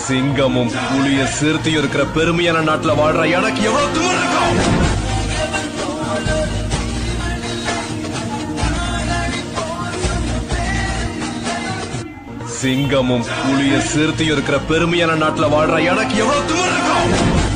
சிங்கமும் புலிய சிறுத்தையும் இருக்கிற பெருமையான நாட்டுல வாழ்ற எனக்கு எவ்வளவு துணை இருக்கும். சிங்கமும் புலிய சிறுத்தையும் இருக்கிற பெருமையான நாட்டுல வாழ்ற எனக்கு எவ்வளவு துணை இருக்கும்.